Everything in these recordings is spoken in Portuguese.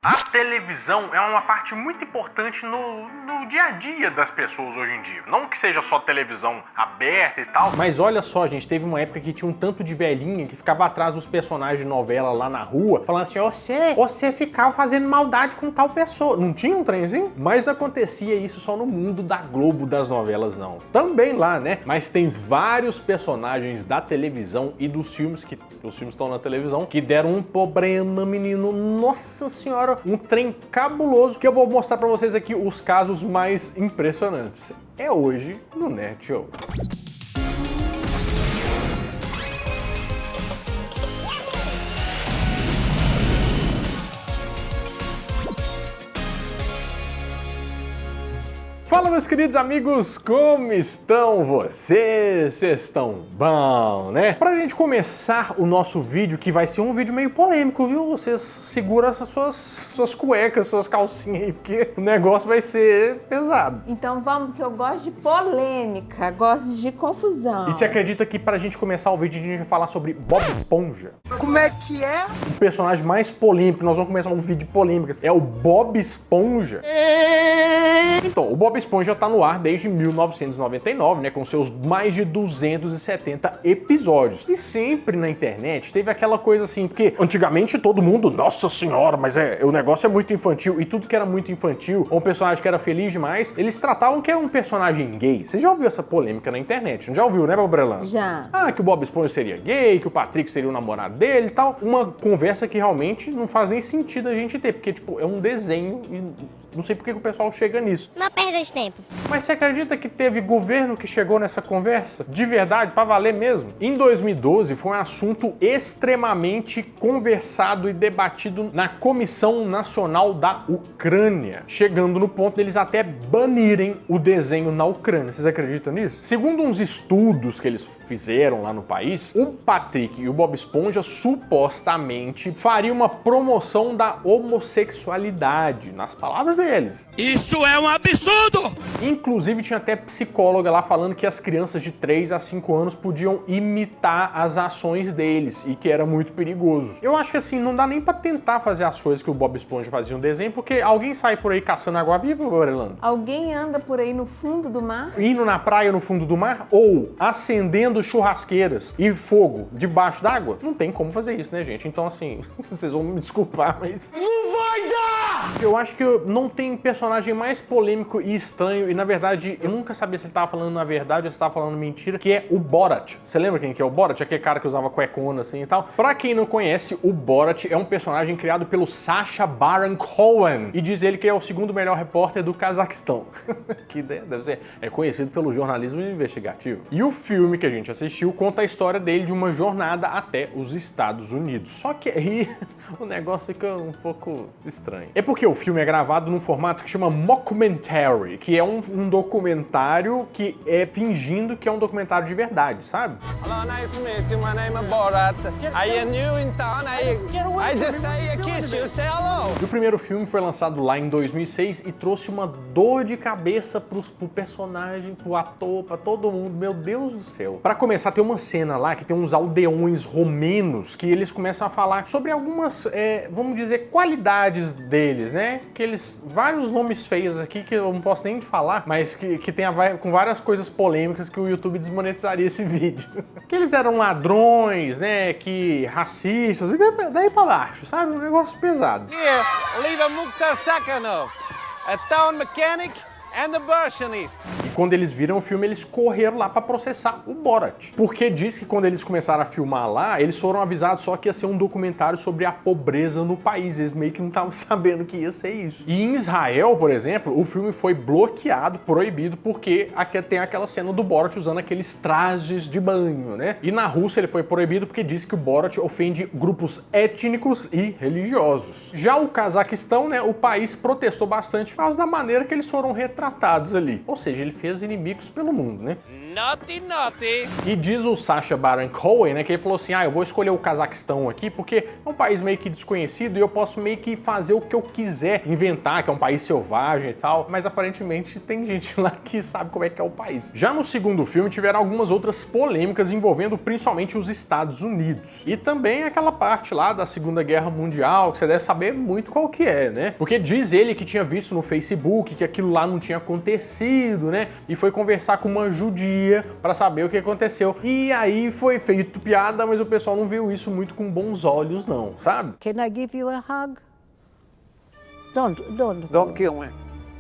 A televisão é uma parte muito importante no dia a dia das pessoas hoje em dia. Não que seja só televisão aberta e tal. Mas olha só, gente, teve uma época que tinha um tanto de velhinha que ficava atrás dos personagens de novela lá na rua, falando assim, você ficava fazendo maldade com tal pessoa. Não tinha um trenzinho? Mas acontecia isso só no mundo da Globo das novelas, não. Também lá, né? Mas tem vários personagens da televisão e dos filmes, que os filmes estão na televisão, que deram um problema, menino. Nossa senhora! Um trem cabuloso que eu vou mostrar pra vocês aqui os casos mais impressionantes. É hoje no Nerd Show. Fala, meus queridos amigos, como estão vocês? Vocês estão bom, né? Pra gente começar o nosso vídeo, que vai ser um vídeo meio polêmico, viu? Vocês seguram as suas cuecas, suas calcinhas aí, porque o negócio vai ser pesado. Então vamos, que eu gosto de polêmica, gosto de confusão. E você acredita que pra gente começar o vídeo a gente vai falar sobre Bob Esponja? Como é que é? O personagem mais polêmico, nós vamos começar um vídeo de polêmicas, é o Bob Esponja. Então, o Bob Esponja tá no ar desde 1999, né, com seus mais de 270 episódios. E sempre na internet teve aquela coisa assim, porque antigamente todo mundo, nossa senhora, mas o negócio é muito infantil, e tudo que era muito infantil, ou um personagem que era feliz demais, eles tratavam que era um personagem gay. Você já ouviu essa polêmica na internet? Não já ouviu, né, Bobrelano? Já. Ah, que o Bob Esponja seria gay, que o Patrick seria o namorado dele e tal. Uma conversa que realmente não faz nem sentido a gente ter, porque, tipo, é um desenho e não sei por que o pessoal chega nisso. Uma perda de tempo. Mas você acredita que teve governo que chegou nessa conversa? De verdade, pra valer mesmo? Em 2012, foi um assunto extremamente conversado e debatido na Comissão Nacional da Ucrânia, chegando no ponto deles até banirem o desenho na Ucrânia. Vocês acreditam nisso? Segundo uns estudos que eles fizeram lá no país, o Patrick e o Bob Esponja supostamente fariam uma promoção da homossexualidade, nas palavras deles. Isso é um absurdo! Inclusive tinha até psicóloga lá falando que as crianças de 3 a 5 anos podiam imitar as ações deles e que era muito perigoso. Eu acho que assim, não dá nem pra tentar fazer as coisas que o Bob Esponja fazia no desenho, porque alguém sai por aí caçando água-viva, Orelando? Alguém anda por aí no fundo do mar? Indo na praia no fundo do mar? Ou acendendo churrasqueiras e fogo debaixo d'água? Não tem como fazer isso, né, gente? Então assim, vocês vão me desculpar, mas Não vai dar! eu acho que não tem personagem mais polêmico e estranho, e na verdade eu nunca sabia se ele tava falando na verdade ou se tava falando mentira, que é o Borat. Você lembra quem que é o Borat? Aquele cara que usava cuecona assim e tal. Pra quem não conhece, o Borat é um personagem criado pelo Sacha Baron Cohen, e diz ele que é o segundo melhor repórter do Cazaquistão. Que ideia, deve ser. É conhecido pelo jornalismo investigativo. E o filme que a gente assistiu conta a história dele de uma jornada até os Estados Unidos. Só que aí o negócio fica um pouco estranho. É porque o filme é gravado num formato que chama mockumentary, que é um documentário que é fingindo que é um documentário de verdade, sabe? Hello, nice to meet you. My name is Borat. Are you new in town? I just say a kiss you, say hello. E o primeiro filme foi lançado lá em 2006 e trouxe uma dor de cabeça pro personagem, pro ator, pra todo mundo. Meu Deus do céu. Pra começar, tem uma cena lá que tem uns aldeões romenos que eles começam a falar sobre algumas, vamos dizer, qualidades deles, né? Que eles, vários nomes feios aqui que eu não posso nem falar, mas que tem com várias coisas polêmicas que o YouTube desmonetizaria esse vídeo. Que eles eram ladrões, né? Que racistas, e daí pra baixo, sabe? Um negócio pesado. Here, Oliva Mukhtar Sakhanov, a town mechanic and a Bersionist. E quando eles viram o filme, eles correram lá pra processar o Borat. Porque diz que quando eles começaram a filmar lá, eles foram avisados só que ia ser um documentário sobre a pobreza no país. Eles meio que não estavam sabendo que ia ser isso. E em Israel, por exemplo, o filme foi bloqueado, proibido, porque aqui tem aquela cena do Borat usando aqueles trajes de banho, né? E na Rússia ele foi proibido porque diz que o Borat ofende grupos étnicos e religiosos. Já o Cazaquistão, né, o país protestou bastante por causa da maneira que eles foram retratados ali. Ou seja, ele fez inimigos pelo mundo, né? Naughty, naughty. E diz o Sacha Baron Cohen, né, que ele falou assim, eu vou escolher o Cazaquistão aqui porque é um país meio que desconhecido e eu posso meio que fazer o que eu quiser, inventar que é um país selvagem e tal, mas aparentemente tem gente lá que sabe como é que é o país. Já no segundo filme tiveram algumas outras polêmicas envolvendo principalmente os Estados Unidos. E também aquela parte lá da Segunda Guerra Mundial, que você deve saber muito qual que é, né? Porque diz ele que tinha visto no Facebook que aquilo lá não tinha acontecido, né? E foi conversar com uma judia para saber o que aconteceu. E aí foi feito piada, mas o pessoal não viu isso muito com bons olhos não, sabe? Can I give you a hug? Don't kill me.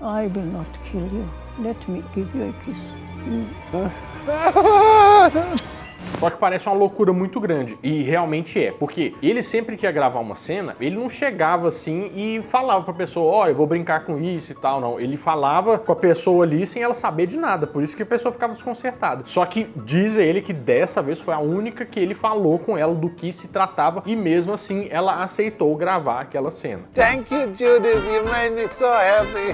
I will not kill you. Let me give you a kiss. Só que parece uma loucura muito grande, e realmente é, porque ele sempre que ia gravar uma cena, ele não chegava assim e falava pra pessoa, olha, eu vou brincar com isso e tal, não. Ele falava com a pessoa ali sem ela saber de nada, por isso que a pessoa ficava desconcertada. Só que diz ele que dessa vez foi a única que ele falou com ela do que se tratava, e mesmo assim ela aceitou gravar aquela cena. Thank you, Judith. You made me so happy.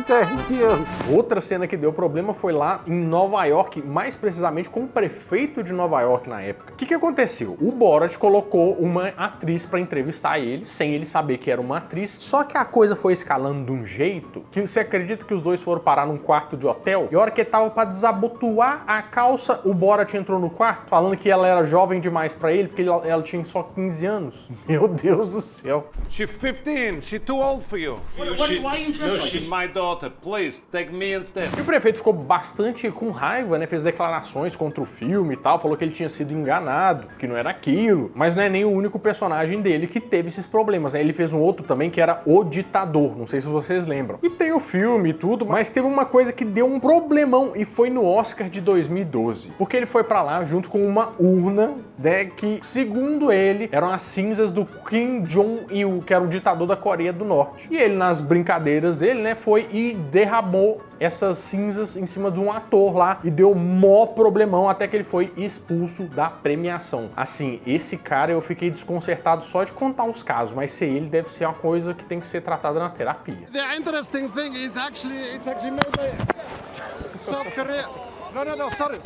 Thank you. Outra cena que deu problema foi lá em Nova York, mais precisamente com o prefeito de Nova York na época. O que aconteceu? O Borat colocou uma atriz pra entrevistar ele, sem ele saber que era uma atriz, só que a coisa foi escalando de um jeito que você acredita que os dois foram parar num quarto de hotel, e a hora que tava pra desabotoar a calça, o Borat entrou no quarto, falando que ela era jovem demais pra ele, porque ela tinha só 15 anos. Meu Deus do céu. She's 15. She's too old for you. Why are you No, she's my daughter. Please, take me instead. E o prefeito ficou bastante com raiva, né? Fez declarações contra o filme e tal, falou que ele tinha sido enganado, que não era aquilo. Mas não é nem o único personagem dele que teve esses problemas, né? Ele fez um outro também que era O Ditador, não sei se vocês lembram. E tem o filme e tudo, mas teve uma coisa que deu um problemão e foi no Oscar de 2012. Porque ele foi pra lá junto com uma urna, né, que, segundo ele, eram as cinzas do Kim Jong-il, que era o ditador da Coreia do Norte. E ele, nas brincadeiras dele, né, foi e derramou essas cinzas em cima de um ator lá e deu mó problemão até que ele foi expulso da premiação. Assim, esse cara eu fiquei desconcertado só de contar os casos, mas ser ele deve ser uma coisa que tem que ser tratada na terapia. The interesting thing is it's actually made by South Korea. No, sorry.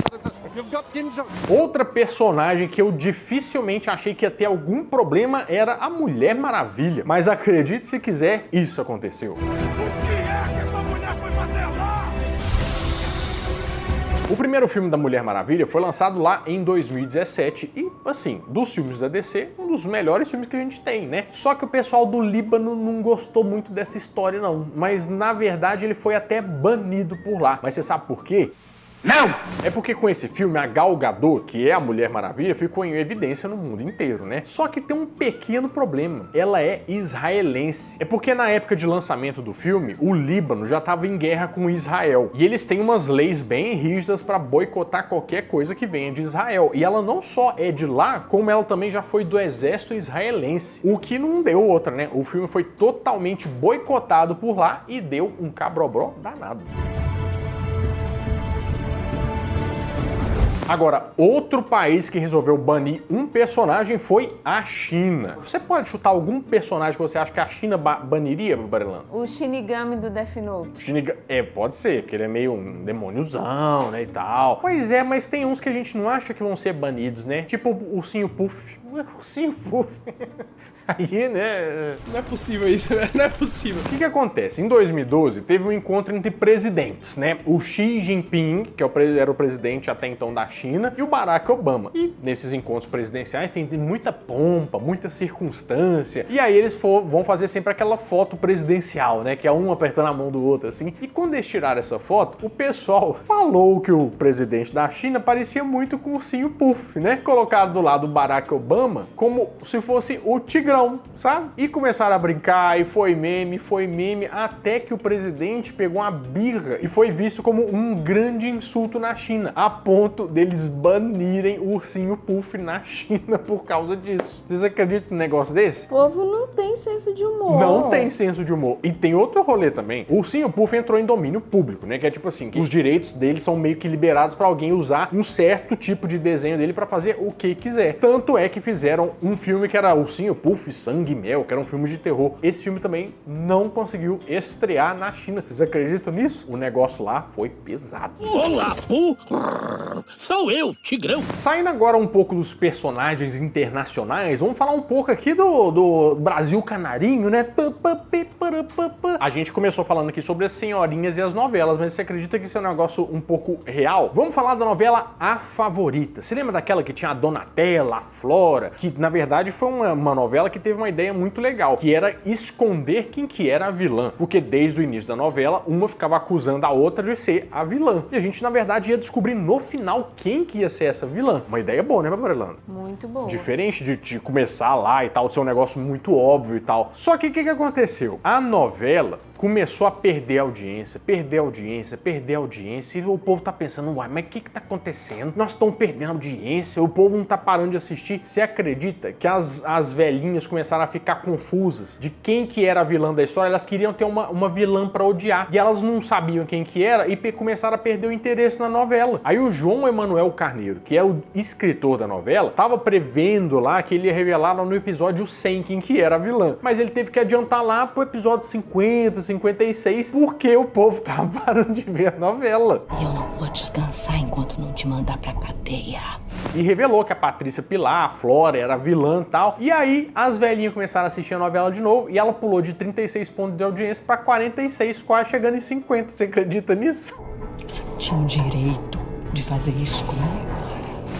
You've got Kim Jong. Outra personagem que eu dificilmente achei que ia ter algum problema era a Mulher Maravilha. Mas acredite se quiser, isso aconteceu. O que é que essa mulher foi fazer lá? O primeiro filme da Mulher Maravilha foi lançado lá em 2017 e, assim, dos filmes da DC, um dos melhores filmes que a gente tem, né? Só que o pessoal do Líbano não gostou muito dessa história, não. Mas, na verdade, ele foi até banido por lá. Mas você sabe por quê? Não! É porque com esse filme, a Gal Gadot, que é a Mulher Maravilha, ficou em evidência no mundo inteiro, né? Só que tem um pequeno problema. Ela é israelense. É porque na época de lançamento do filme, o Líbano já estava em guerra com Israel. E eles têm umas leis bem rígidas para boicotar qualquer coisa que venha de Israel. E ela não só é de lá, como ela também já foi do exército israelense. O que não deu outra, né? O filme foi totalmente boicotado por lá e deu um cabrobró danado. Agora, outro país que resolveu banir um personagem foi a China. Você pode chutar algum personagem que você acha que a China baniria, Barilano? O Shinigami do Death Note. Pode ser, porque ele é meio um demôniozão, né, e tal. Pois é, mas tem uns que a gente não acha que vão ser banidos, né? Tipo o Ursinho Puff. O Ursinho Puff. Aí, né? Não é possível isso, não é possível. O que acontece? Em 2012, teve um encontro entre presidentes, né? O Xi Jinping, que era o presidente até então da China, e o Barack Obama. E nesses encontros presidenciais tem muita pompa, muita circunstância. E aí eles vão fazer sempre aquela foto presidencial, né? Que é um apertando a mão do outro, assim. E quando eles tiraram essa foto, o pessoal falou que o presidente da China parecia muito com o Ursinho Puff, né? Colocaram do lado o Barack Obama como se fosse o Tigrão, sabe? E começaram a brincar, e foi meme, até que o presidente pegou uma birra e foi visto como um grande insulto na China, a ponto deles banirem o Ursinho Puff na China por causa disso. Vocês acreditam num negócio desse? O povo não tem senso de humor. Não tem senso de humor. E tem outro rolê também. O Ursinho Puff entrou em domínio público, né? Que é tipo assim, que os direitos dele são meio que liberados pra alguém usar um certo tipo de desenho dele pra fazer o que quiser. Tanto é que fizeram um filme que era Ursinho Puff Sangue e Mel, que era um filme de terror. Esse filme também não conseguiu estrear na China. Vocês acreditam nisso? O negócio lá foi pesado. Olá, sou eu, Tigrão. Saindo agora um pouco dos personagens internacionais, vamos falar um pouco aqui do Brasil canarinho, né? A gente começou falando aqui sobre as senhorinhas e as novelas, mas você acredita que isso é um negócio um pouco real? Vamos falar da novela A Favorita. Você lembra daquela que tinha a Donatella, a Flora? Que na verdade foi uma novela que teve uma ideia muito legal, que era esconder quem que era a vilã. Porque desde o início da novela, uma ficava acusando a outra de ser a vilã. E a gente na verdade ia descobrir no final quem que ia ser essa vilã. Uma ideia boa, né, Babrelando? Muito boa. Diferente de começar lá e tal, de ser um negócio muito óbvio e tal. Só que o que aconteceu? A novela começou a perder audiência, e o povo tá pensando, uai, mas o que tá acontecendo? Nós estamos perdendo audiência, o povo não tá parando de assistir. Você acredita que as velhinhas começaram a ficar confusas de quem que era a vilã da história? Elas queriam ter uma vilã pra odiar, e elas não sabiam quem que era, e começaram a perder o interesse na novela. Aí o João Emanuel Carneiro, que é o escritor da novela, tava prevendo lá que ele ia revelar lá no episódio 100 quem que era a vilã, mas ele teve que adiantar lá pro episódio 50, 56, porque o povo tava parando de ver a novela. Eu não vou descansar enquanto não te mandar pra cadeia. E revelou que a Patrícia Pilar, a Flora, era a vilã e tal. E aí, as velhinhas começaram a assistir a novela de novo e ela pulou de 36 pontos de audiência pra 46, quase chegando em 50. Você acredita nisso? Você não tinha o direito de fazer isso comigo.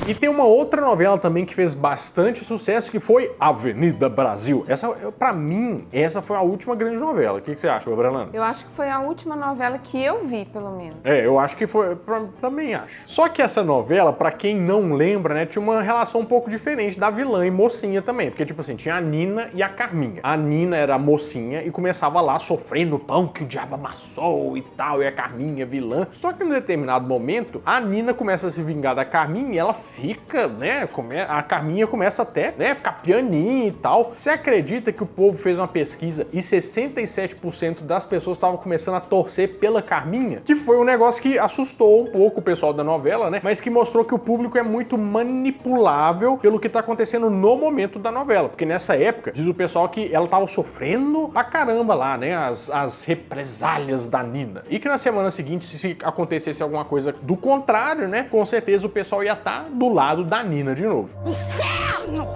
E tem uma outra novela também que fez bastante sucesso, que foi Avenida Brasil. Essa, pra mim, essa foi a última grande novela. O que você acha, Babrelando? Eu acho que foi a última novela que eu vi, pelo menos. É, eu acho que foi, também acho. Só que essa novela, pra quem não lembra, né, tinha uma relação um pouco diferente da vilã e mocinha também. Porque, tipo assim, tinha a Nina e a Carminha. A Nina era a mocinha e começava lá sofrendo o pão que o diabo amassou e tal, e a Carminha vilã. Só que em determinado momento, a Nina começa a se vingar da Carminha e ela fica, né, a Carminha começa até, né, ficar pianinha e tal. Você acredita que o povo fez uma pesquisa e 67% das pessoas estavam começando a torcer pela Carminha? Que foi um negócio que assustou um pouco o pessoal da novela, né, mas que mostrou que o público é muito manipulável pelo que tá acontecendo no momento da novela, porque nessa época, diz o pessoal que ela tava sofrendo pra caramba lá, né, as represálias da Nina. E que na semana seguinte, se acontecesse alguma coisa do contrário, né, com certeza o pessoal ia estar do lado da Nina de novo. Inferno!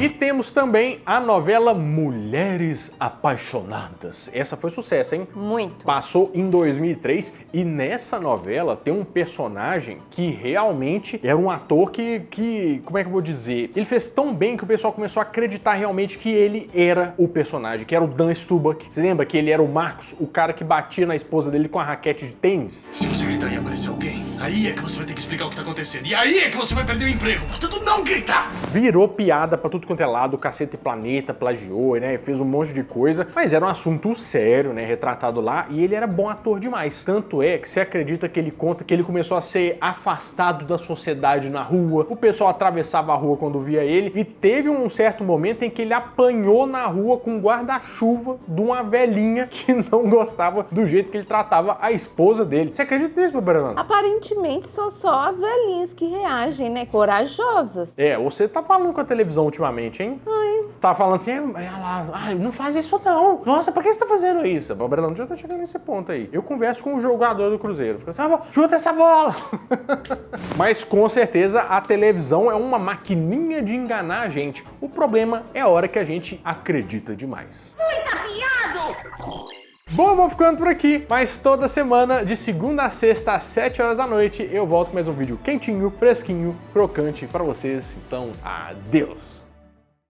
E temos também a novela Mulheres Apaixonadas. Essa foi sucesso, hein? Muito. Passou em 2003 e nessa novela tem um personagem que realmente era um ator que, como é que eu vou dizer? Ele fez tão bem que o pessoal começou a acreditar realmente que ele era o personagem, que era o Dan Stubach. Você lembra que ele era o Marcos, o cara que batia na esposa dele com a raquete de tênis? Se você gritar e aparecer alguém, aí é que você vai ter que explicar o que tá acontecendo. E aí é que você vai perder o emprego. Portanto, não gritar! Virou piada pra tudo quanto é lado, o Cacete Planeta plagiou, né, fez um monte de coisa, mas era um assunto sério, né, retratado lá, e ele era bom ator demais. Tanto é que você acredita que ele conta que ele começou a ser afastado da sociedade na rua, o pessoal atravessava a rua quando via ele, e teve um certo momento em que ele apanhou na rua com um guarda-chuva de uma velhinha que não gostava do jeito que ele tratava a esposa dele. Você acredita nisso, Babrelando? Aparentemente são só as velhinhas que reagem, né? Corajosas. É, você tá falando com a televisão ultimamente, hein? Ai. Tá falando assim, não faz isso não. Nossa, pra que você tá fazendo isso? O Babrelando já tá chegando nesse ponto aí. Eu converso com o jogador do Cruzeiro. Fica assim, chuta essa bola. Mas com certeza a televisão é uma maquininha de enganar a gente. O problema é a hora que a gente acredita demais. Bom, vou ficando por aqui, mas toda semana, de segunda a sexta, às 7 horas da noite, eu volto com mais um vídeo quentinho, fresquinho, crocante pra vocês. Então, adeus!